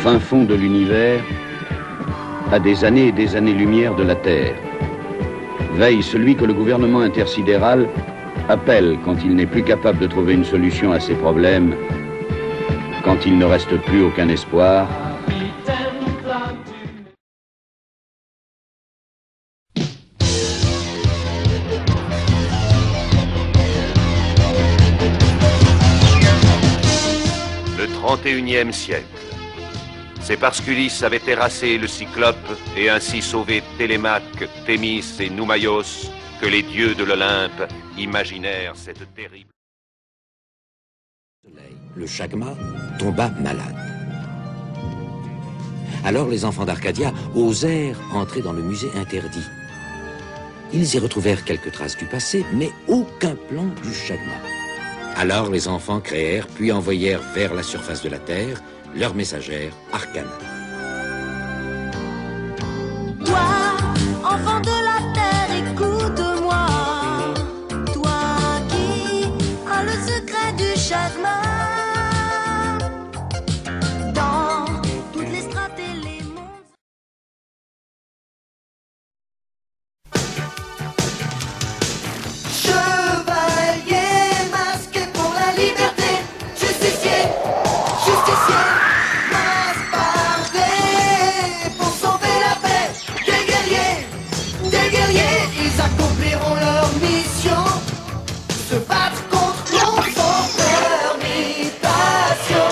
fin fond de l'univers, à des années et des années-lumière de la Terre, veille celui que le gouvernement intersidéral appelle quand il n'est plus capable de trouver une solution à ses problèmes, quand il ne reste plus aucun espoir. Le 31e siècle. C'est parce qu'Ulysse avait terrassé le Cyclope et ainsi sauvé Télémaque, Thémis et Noumaios que les dieux de l'Olympe imaginèrent cette terrible... Le Chagma tomba malade. Alors les enfants d'Arcadia osèrent entrer dans le musée interdit. Ils y retrouvèrent quelques traces du passé, mais aucun plan du Chagma. Alors les enfants créèrent, puis envoyèrent vers la surface de la Terre leur messagère Arcana. Toi, enfant de la Terre, écoute-moi. Toi qui as le secret du Chagma. Dans toutes les strates et les mondes. Chevalier masqué pour la liberté, justicier, justicier. Ils accompliront leur mission, se battre contre l'auto-permutation.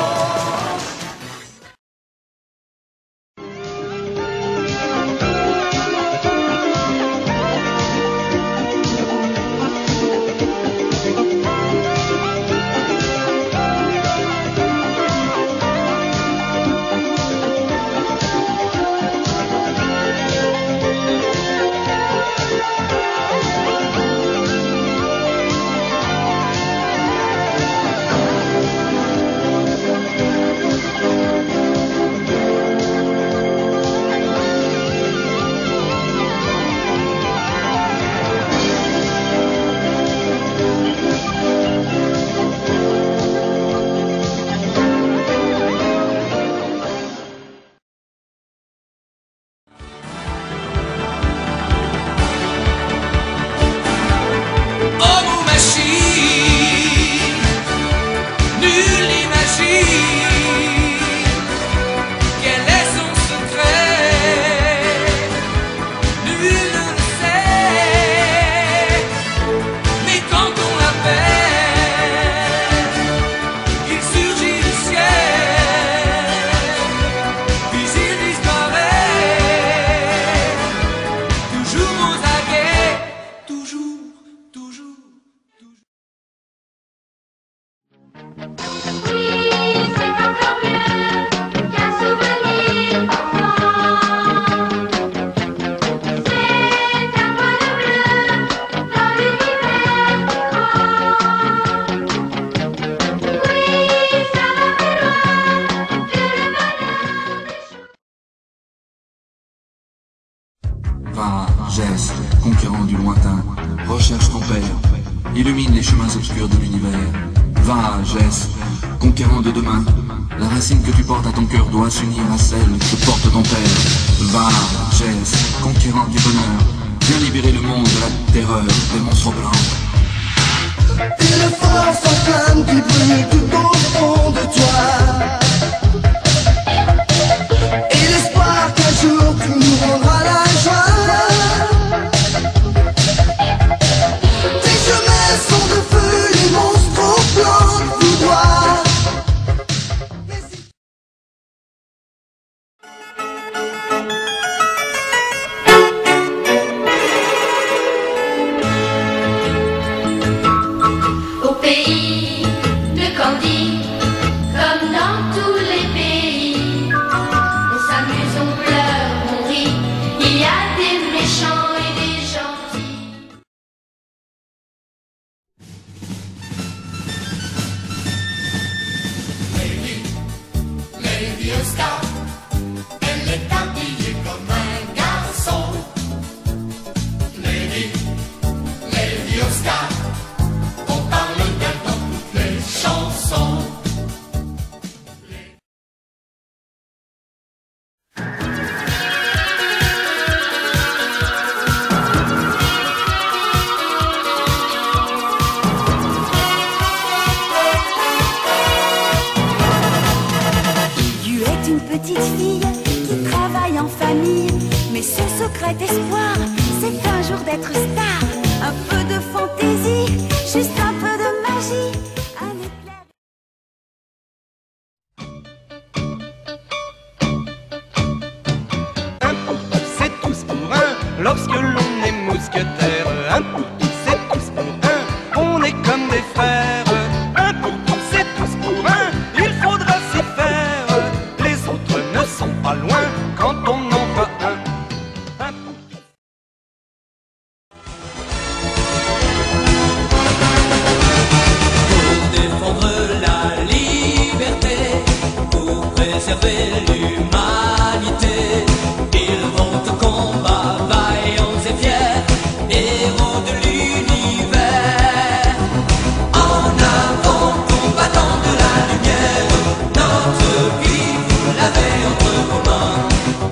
Va, Gès, conquérant du lointain, recherche ton père, illumine les chemins obscurs de l'univers. Va, Gès, conquérant de demain, la racine que tu portes à ton cœur doit s'unir à celle que porte ton père. Va, Gès, conquérant du bonheur, viens libérer le monde de la terreur des monstres blancs. Une force en flamme qui brûle tout au fond de toi. Et l'espoir qu'un jour tu nous rendras la joie. Tes chemins sont de feu, les monstres au plan de pouvoir. Au pays de Candy, comme dans en famille. Mais son secret espoir, c'est un jour d'être star. Un peu de fantaisie, juste un peu de magie. Un éclair. Un pour tous, c'est tous pour un. Lorsque l'on est mousquetaire, un pour tous, c'est tous pour un. On est comme des frères. Un pour tous, c'est tous pour un. Il faudra s'y faire. Les autres ne sont pas loin quand on en voit un. Un pour tous. Pour défendre la liberté, pour préserver l'humanité, ils vont au combat, vaillants et fiers, héros de l'univers. En avant, combattants de la lumière, notre vie, vous l'avez entre vos mains.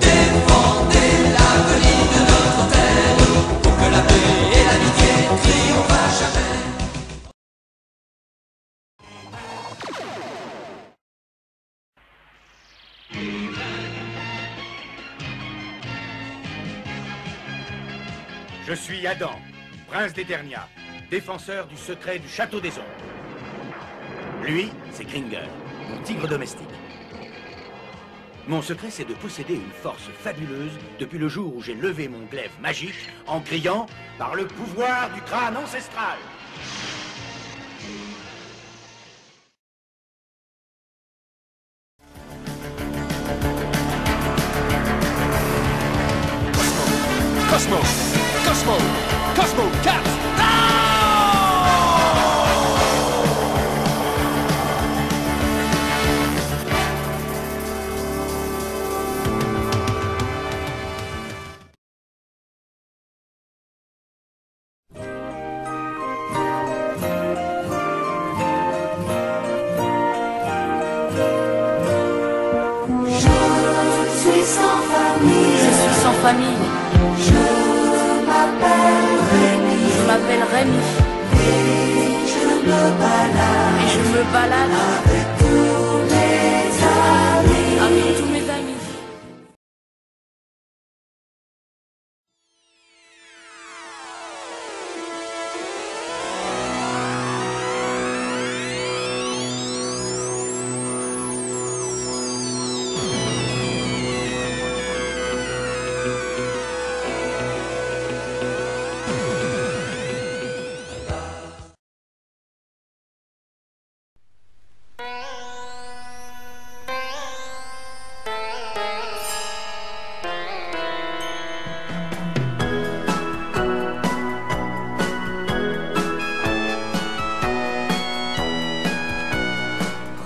Défendez l'avenir de notre terre, pour que la paix et l'amitié triomphent à jamais. Je suis Adam, prince d'Eternia, défenseur du secret du château des ombres. Lui, c'est Kringer, mon tigre domestique. Mon secret, c'est de posséder une force fabuleuse depuis le jour où j'ai levé mon glaive magique en criant « Par le pouvoir du crâne ancestral !» Cosmo, Cosmo, Cosmo, Cat. Je suis sans famille. Je suis sans famille. Je m'appelle Rémi. Et je me balade avec tous mes amis. avec tous mes amis.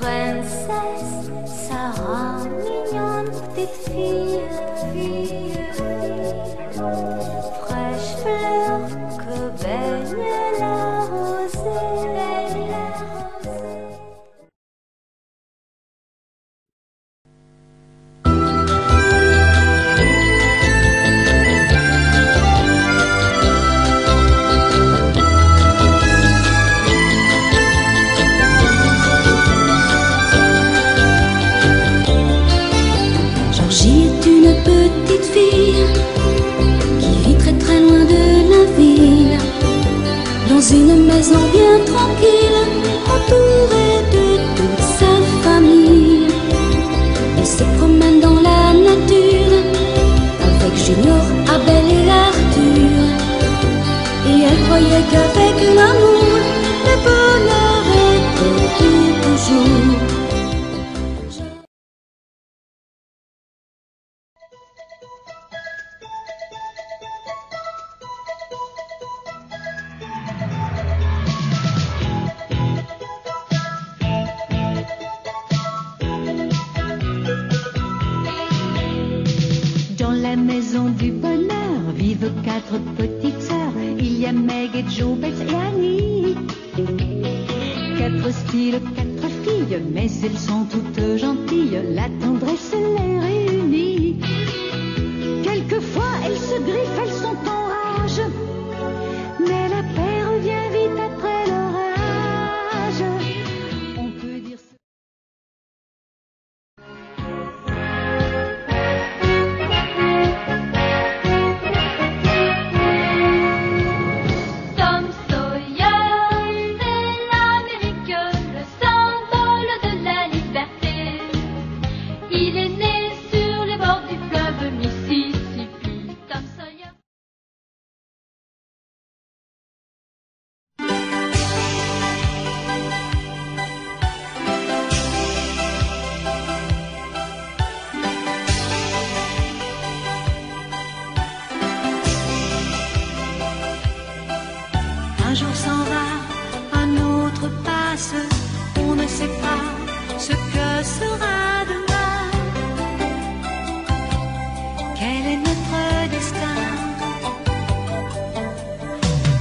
Princesse Sarah, mignonne petite fille, fraîche fleur que baigne la rosée. Georgie est une petite fille qui vit très très loin de la ville, dans une maison bien tranquille, entourée de toute sa famille. Elle se promène dans la nature avec Junior, Abel et Arthur, et elle croyait qu'avec l'amour, le bonheur était tout toujours. Dans la maison du bonheur vivent 4 petites sœurs. Il y a Meg et Jo, Beth et Annie. 4 styles, 4 filles, mais elles sont toutes gentilles. La tendresse les réunit. Quelquefois elles se griffent, elles sont en rage, mais la paix revient vite après l'orage. On peut dire ça. sait pas ce que sera demain. Quel est notre destin?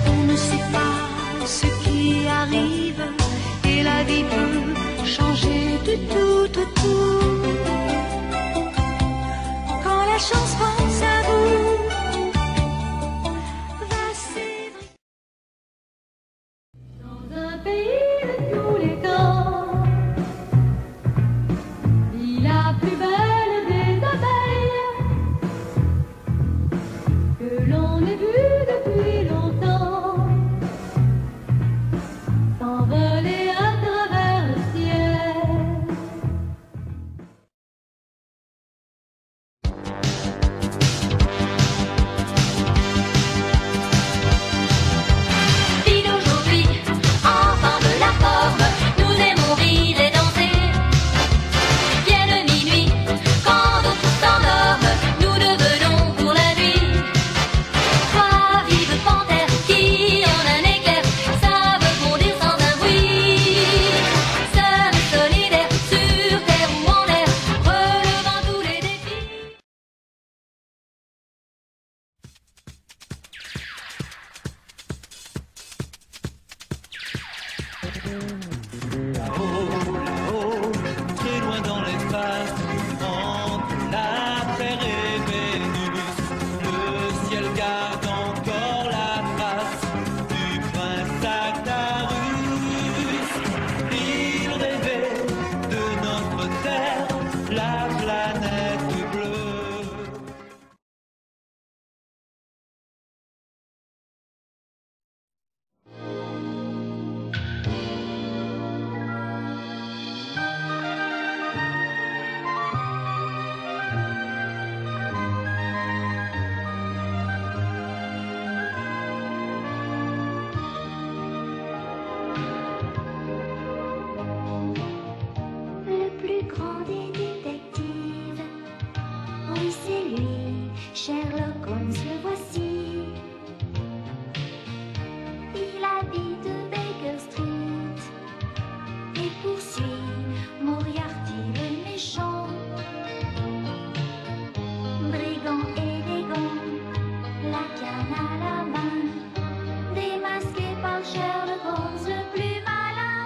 On ne sait pas ce qui arrive et la vie peut changer du tout au tout. Quand la chance pense à vous, va s'évriller. Dans un pays de tous les temps, vit la plus belle des abeilles que l'on ait vue depuis longtemps s'envoler à travers le ciel. Ville aujourd'hui, enfants de la forme, nous aimons rire et danser. Vienne minuit, quand d'autres s'endorment, nous devenons pour la nuit. Trois vives panthères qui, en un éclair, savent bondir sans un bruit. Seuls et solidaires, sur terre ou en air, relevant tous les défis. Là-haut, très loin dans l'espace, entre la Terre et Vénus, le ciel garde encore la trace du prince Actarus. Il rêvait de notre Terre, la planète bleue. Le plus grand des détectives, oui c'est lui, Sherlock Holmes, le voici. Il habite Baker Street et poursuit Moriarty le méchant. Brigand élégant, la canne à la main, démasqué par Sherlock Holmes le plus malin.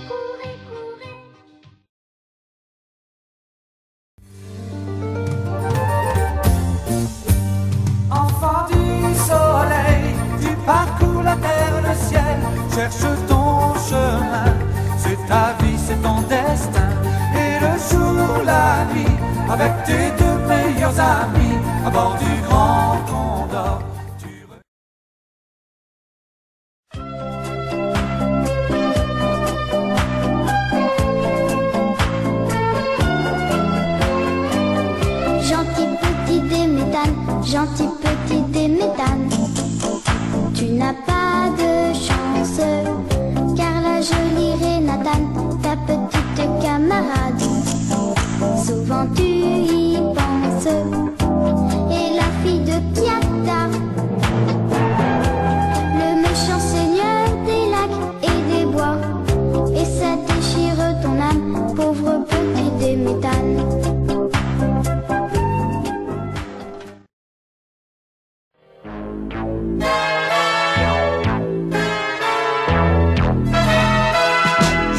Courez, courez. Enfant du soleil, tu parcours la terre, le ciel, cherche ton chemin. C'est ta vie, c'est ton destin. Et le jour, la nuit, avec tes deux meilleurs amis, à bord du Grand Condor. Gentil petit déméthane, gentil petit déméthane, tu n'as pas de chance, car la jolie Renatane, ta petite camarade, souvent tu y penses, et la fille de Piata, le méchant seigneur des lacs et des bois, et ça déchire ton âme, pauvre petit déméthane.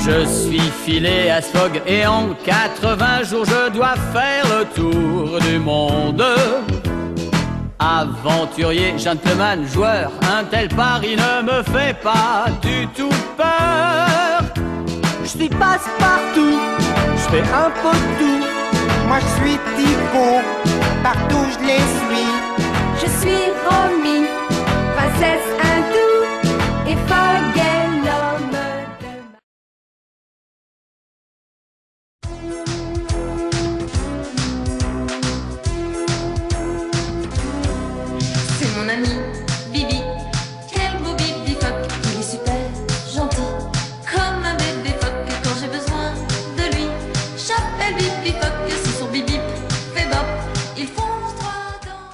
Je suis filé à Sfog et en 80 jours je dois faire le tour du monde. Aventurier, gentleman, joueur, un tel pari ne me fait pas du tout peur. Je suis passe-partout, je fais un peu de tout. Moi je suis Thibaut, partout je les suis. Je suis Romy, princesse hindoue, et Fogg est l'homme de ma... C'est mon ami Bibi, quel beau Bibi phoque. Il est super gentil, comme un bébé phoque. Quand j'ai besoin de lui, j'appelle Bibi phoque. Si son bip bip fait bop, il fonce droit dans...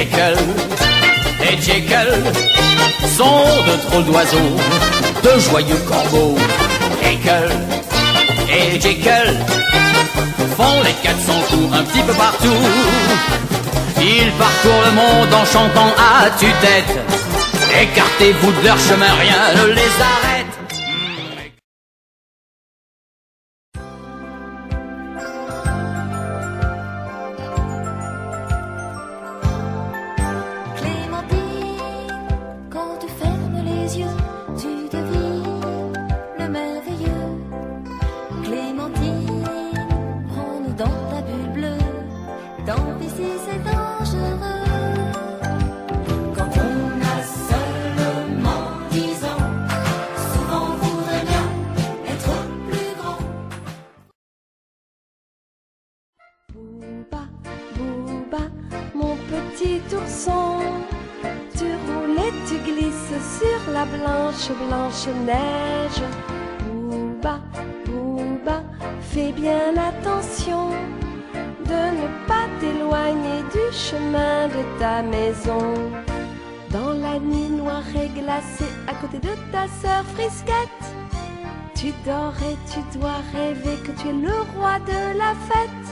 Jekyll et Jekyll sont de drôles d'oiseaux, de joyeux corbeaux. Jekyll et Jekyll font les 400 coups un petit peu partout. Ils parcourent le monde en chantant à tue-tête. Écartez-vous de leur chemin, rien ne les arrête. Blanche neige, Bouba, Bouba, fais bien attention de ne pas t'éloigner du chemin de ta maison. Dans la nuit noire et glacée, à côté de ta sœur Frisquette, tu dors et tu dois rêver que tu es le roi de la fête.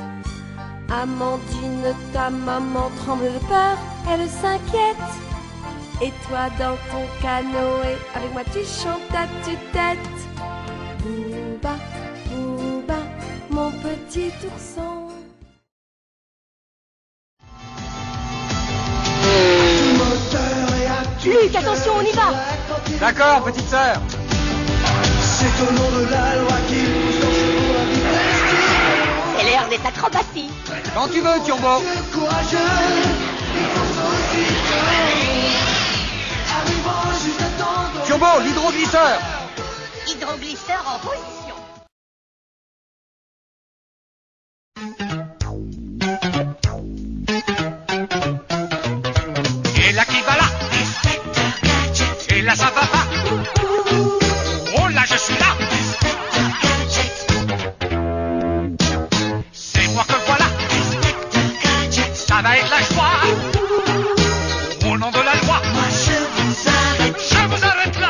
Amandine, ta maman tremble de peur, elle s'inquiète. Et toi dans ton canoë, avec moi tu chantes à tue-tête. Bouba, Bouba, mon petit ourson. Luc, attention, on y va. D'accord, petite sœur. C'est au nom de la loi qui pousse dans ce coup à vitesse. C'est l'heure des acrobaties. Quand tu veux, Turbo. Courageux, il faut aussi Turbo, l'hydroglisseur. Hydroglisseur en position. Et là qui va là. Et là ça va pas. Oh là je suis là. C'est moi que voilà. Ça va être la joie. Au nom de la loi. Je vous arrête là.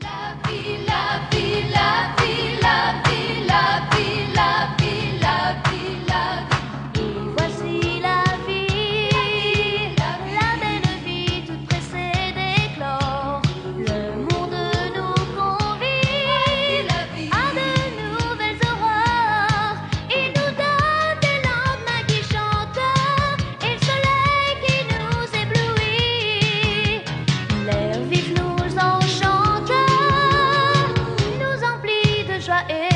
La vie, la vie, la vie, la vie, la vie, la vie, la vie, la vie. Et voici la vie, la belle vie toute pressée d'éclore. Le monde nous convie à de nouvelles aurores. Il nous donne des lendemains qui chantent et le soleil qui nous éblouit. L'air vif nous enchante, nous emplit de joie et